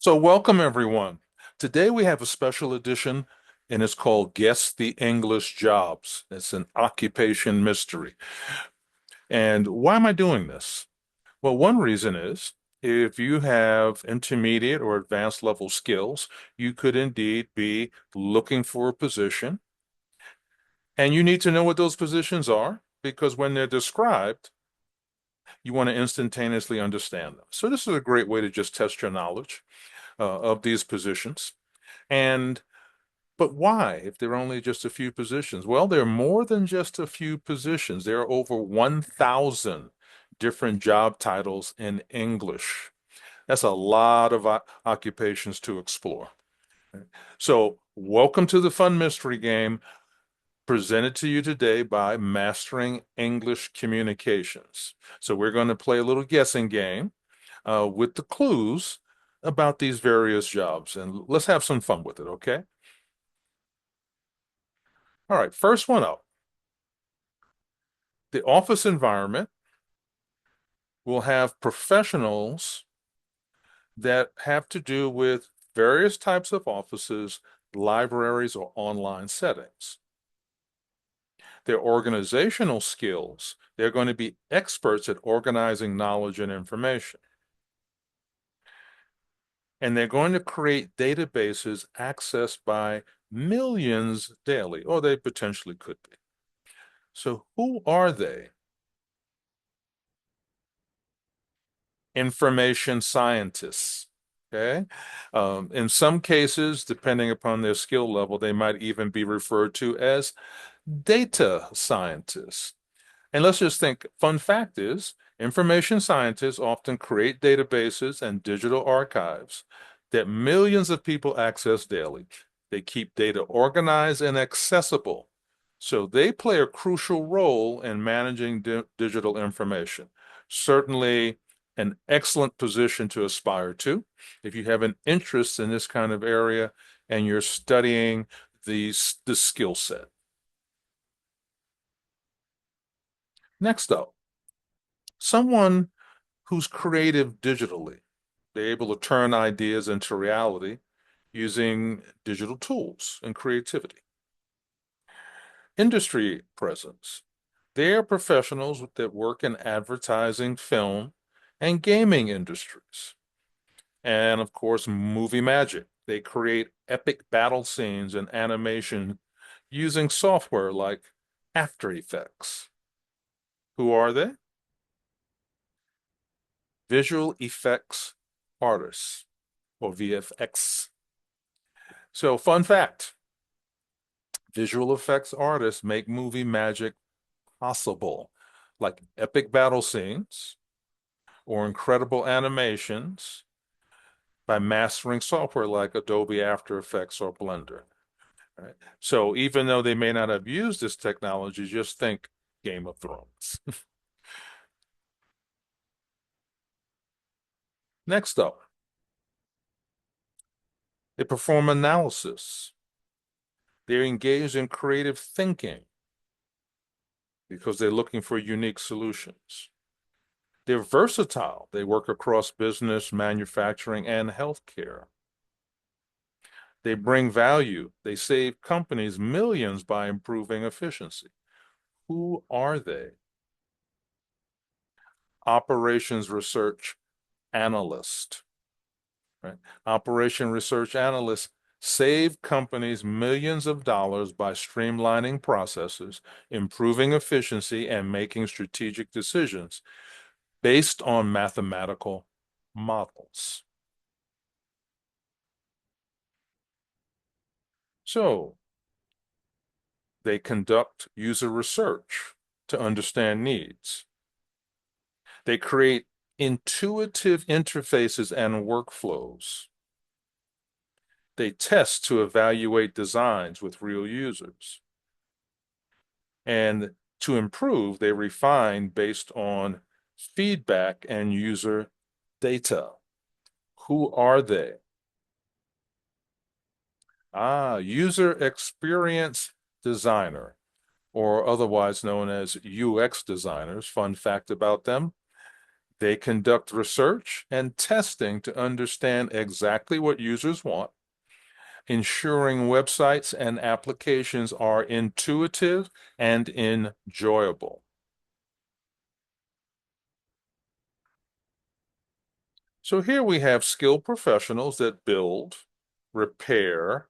So, welcome everyone. Today we have a special edition and it's called Guess the English Jobs. It's an occupation mystery. And why am I doing this? Well, one reason is if you have intermediate or advanced level skills, you could indeed be looking for a position, and you need to know what those positions are because when they're described, you want to instantaneously understand them. So, this is a great way to just test your knowledge of these positions. And But why, if there are only just a few positions? Well, there are more than just a few positions. There are over 1,000 different job titles in English. That's a lot of occupations to explore. So, welcome to the fun mystery game presented to you today by Mastering English Communications. So, we're going to play a little guessing game with the clues about these various jobs, and let's have some fun with it, okay? All right, first one up. The office environment will have professionals that have to do with various types of offices, libraries, or online settings. Their organizational skills, they're going to be experts at organizing knowledge and information. And they're going to create databases accessed by millions daily, or they potentially could be. So, who are they? Information scientists. Okay. In some cases, depending upon their skill level, they might even be referred to as data scientists. And let's just think, fun fact is, information scientists often create databases and digital archives that millions of people access daily. They keep data organized and accessible. So they play a crucial role in managing digital information. Certainly an excellent position to aspire to. If you have an interest in this kind of area and you're studying the skill set. Next up, someone who's creative digitally. They're able to turn ideas into reality using digital tools and creativity. Industry presence. They're professionals that work in advertising, film, and gaming industries. And of course, movie magic. They create epic battle scenes and animation using software like After Effects. Who are they? Visual effects artists or VFX. So, fun fact, visual effects artists make movie magic possible, like epic battle scenes or incredible animations by mastering software like Adobe After Effects or Blender. Right? So even though they may not have used this technology, just think Game of Thrones. Next up, they perform analysis. They're engaged in creative thinking because they're looking for unique solutions. They're versatile. They work across business, manufacturing, and healthcare. They bring value. They save companies millions by improving efficiency. Who are they? Operations research analyst, right? Operation research analysts save companies millions of dollars by streamlining processes, improving efficiency, and making strategic decisions based on mathematical models. So they conduct user research to understand needs. They create intuitive interfaces and workflows. They test to evaluate designs with real users. And to improve, they refine based on feedback and user data. Who are they? User experience designer, or otherwise known as UX designers. Fun fact about them, They conduct research and testing to understand exactly what users want, ensuring websites and applications are intuitive and enjoyable. So here we have skilled professionals that build, repair,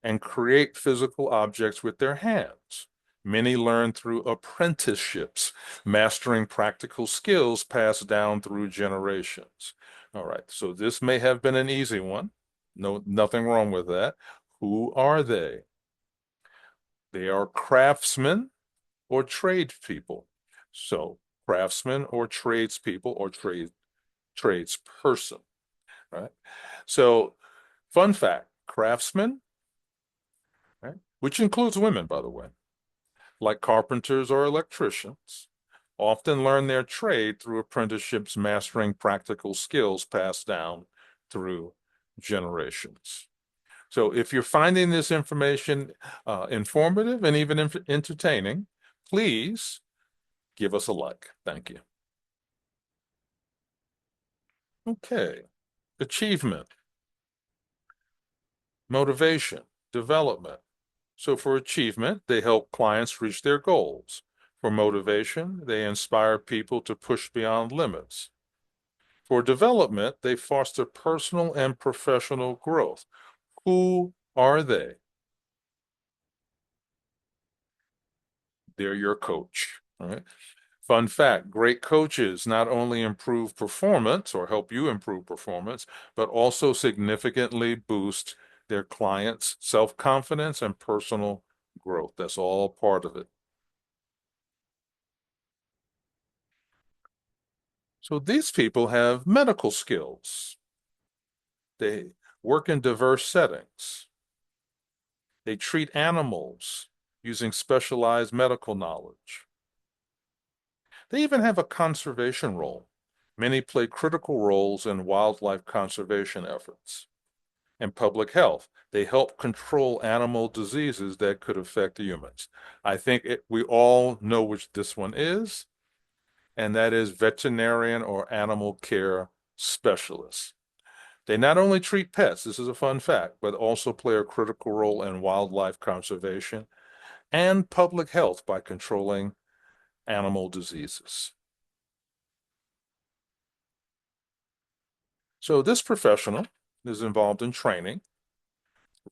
and create physical objects with their hands. Many learn through apprenticeships, mastering practical skills passed down through generations. All right, so this may have been an easy one. No, nothing wrong with that. Who are they? They are craftsmen or tradespeople. So, craftsmen or tradespeople or tradesperson, right? So, fun fact, craftsmen, right, which includes women, by the way, like carpenters or electricians, often learn their trade through apprenticeships, mastering practical skills passed down through generations. So if you're finding this information informative and even entertaining, please give us a like. Thank you. Okay. Achievement, motivation, development. So for achievement, they help clients reach their goals. For motivation, they inspire people to push beyond limits. For development, they foster personal and professional growth. Who are they? They're your coach. All right. Fun fact, great coaches not only improve performance or help you improve performance, but also significantly boost their clients' self-confidence and personal growth. That's all part of it. So these people have medical skills. They work in diverse settings. They treat animals using specialized medical knowledge. They even have a conservation role. Many play critical roles in wildlife conservation efforts and public health. They help control animal diseases that could affect humans. I think we all know which this one is, and that is veterinarian or animal care specialists. They not only treat pets, this is a fun fact, but also play a critical role in wildlife conservation and public health by controlling animal diseases. So this professional is involved in training,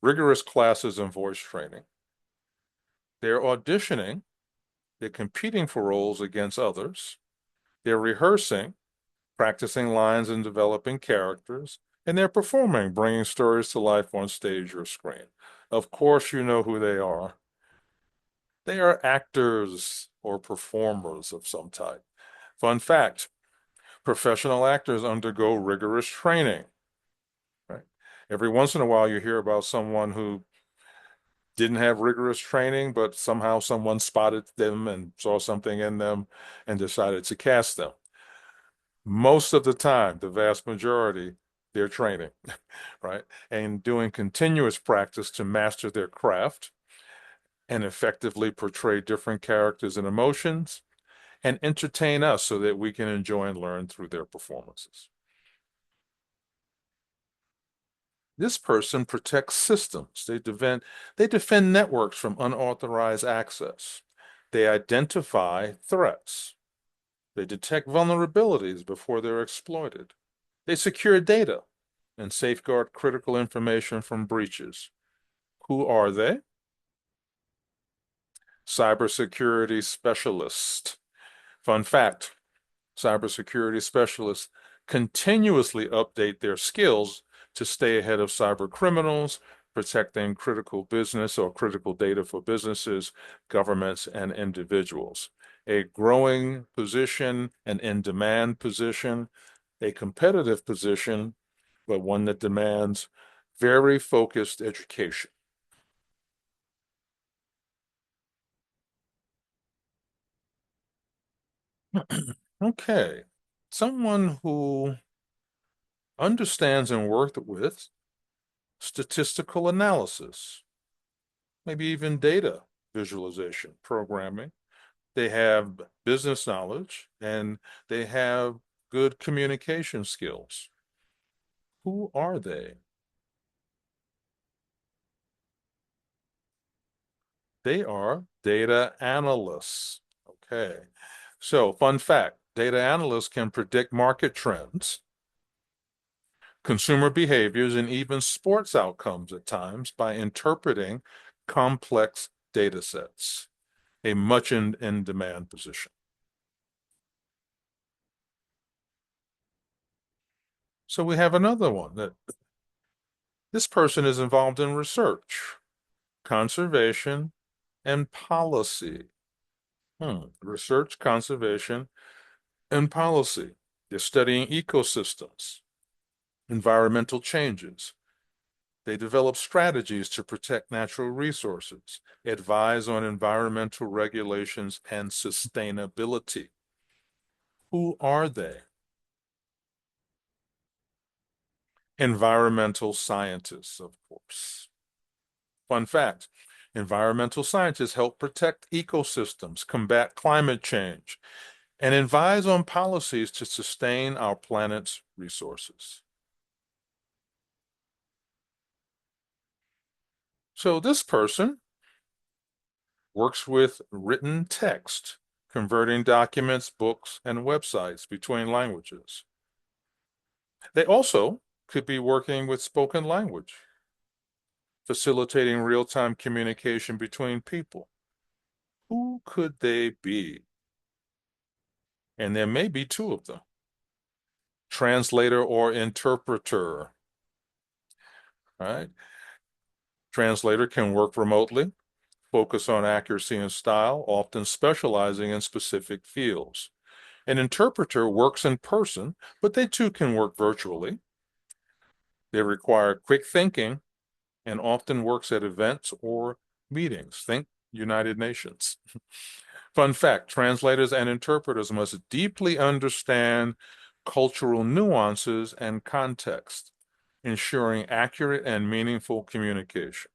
rigorous classes and voice training. They're auditioning, they're competing for roles against others, they're rehearsing, practicing lines and developing characters, and they're performing, bringing stories to life on stage or screen. Of course, you know who they are. They are actors or performers of some type. Fun fact, professional actors undergo rigorous training, right? Every once in a while, you hear about someone who didn't have rigorous training, but somehow someone spotted them and saw something in them and decided to cast them. Most of the time, the vast majority, they're training, right? And doing continuous practice to master their craft and effectively portray different characters and emotions and entertain us so that we can enjoy and learn through their performances. This person protects systems. They defend networks from unauthorized access. They identify threats. They detect vulnerabilities before they're exploited. They secure data and safeguard critical information from breaches. Who are they? Cybersecurity specialists. Fun fact, cybersecurity specialists continuously update their skills to stay ahead of cyber criminals, protecting critical business or critical data for businesses, governments, and individuals. A growing position, an in-demand position, a competitive position, but one that demands very focused education. Okay, someone who understands and works with statistical analysis, maybe even data visualization, programming. They have business knowledge and they have good communication skills. Who are they? They are data analysts. Okay. So, fun fact, data analysts can predict market trends, consumer behaviors, and even sports outcomes at times by interpreting complex data sets, a much in demand position. So we have another one that this person is involved in research, conservation, and policy. Research, conservation, and policy. They're studying ecosystems, environmental changes. They develop strategies to protect natural resources, advise on environmental regulations and sustainability. Who are they? Environmental scientists, of course. Fun fact, environmental scientists help protect ecosystems, combat climate change, and advise on policies to sustain our planet's resources. So this person works with written text, converting documents, books, and websites between languages. They also could be working with spoken language, facilitating real-time communication between people. Who could they be? And there may be two of them. Translator or interpreter. All right. Translator can work remotely, focus on accuracy and style, often specializing in specific fields. An interpreter works in person, but they too can work virtually. They require quick thinking and often works at events or meetings. Think United Nations. Fun fact, translators and interpreters must deeply understand cultural nuances and context, ensuring accurate and meaningful communication.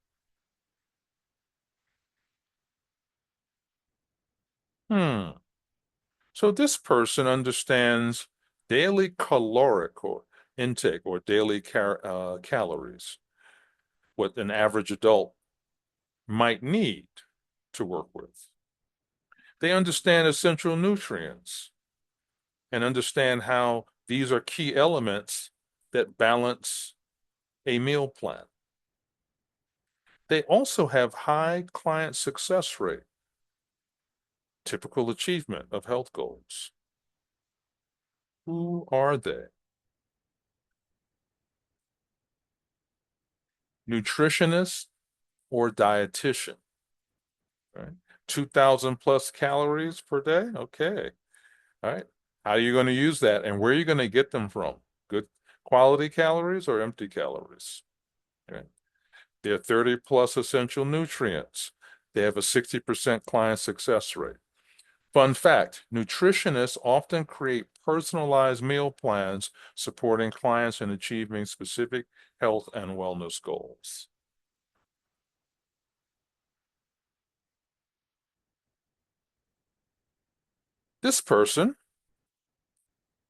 Hmm. So this person understands daily caloric or intake or daily calories, what an average adult might need to work with. They understand essential nutrients and understand how these are key elements that balance a meal plan. They also have high client success rate, typical achievement of health goals. Who are they? Nutritionist or dietitian, right? 2,000 plus calories per day. Okay. All right. How are you going to use that and where are you going to get them from? Good quality calories or empty calories? Okay. There are 30 plus essential nutrients. They have a 60% client success rate. Fun fact, nutritionists often create personalized meal plans supporting clients in achieving specific health and wellness goals. This person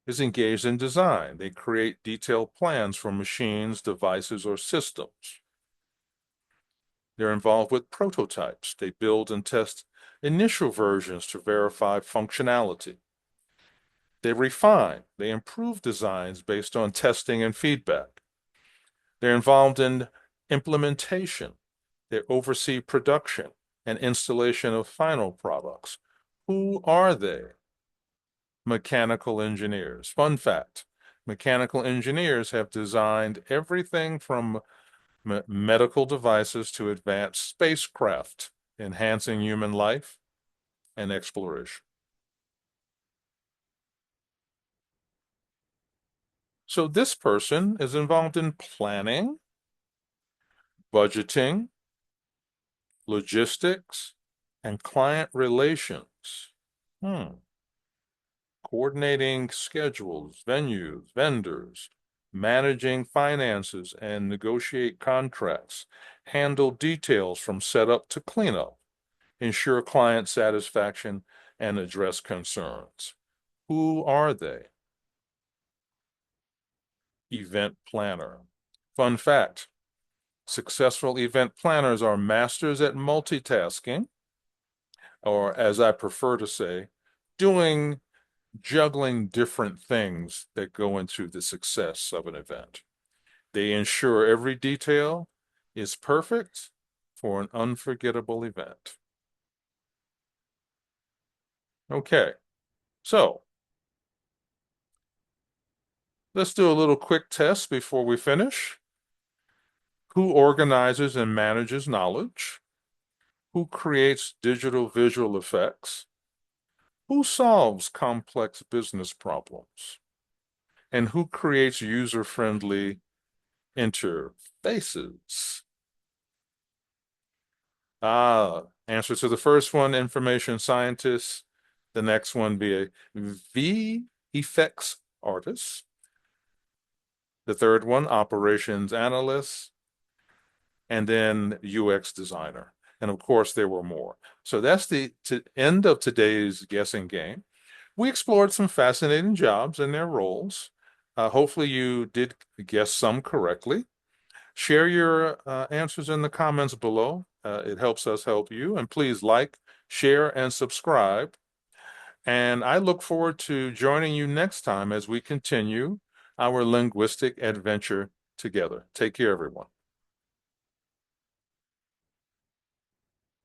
is engaged in design. They create detailed plans for machines, devices, or systems. They're involved with prototypes. They build and test initial versions to verify functionality. They refine, they improve designs based on testing and feedback. They're involved in implementation. They oversee production and installation of final products. Who are they? Mechanical engineers. Fun fact, mechanical engineers have designed everything from medical devices to advanced spacecraft, enhancing human life and exploration. So this person is involved in planning, budgeting, logistics, and client relations. Hmm. Coordinating schedules, venues, vendors, managing finances, and negotiate contracts, handle details from setup to cleanup, ensure client satisfaction, and address concerns. Who are they? event planner. Fun fact, successful event planners are masters at multitasking, or as I prefer to say, juggling different things that go into the success of an event. They ensure every detail is perfect for an unforgettable event. Okay, so let's do a little quick test before we finish. Who organizes and manages knowledge? Who creates digital visual effects? Who solves complex business problems? And who creates user-friendly interfaces? Answer to the first one, information scientist. The next one be a VFX artist. The third one, operations analyst, and then UX designer. And of course, there were more. So that's the end of today's guessing game. We explored some fascinating jobs and their roles. Hopefully, you did guess some correctly. Share your answers in the comments below. It helps us help you. And please like, share, and subscribe. And I look forward to joining you next time as we continue our linguistic adventure together. Take care, everyone.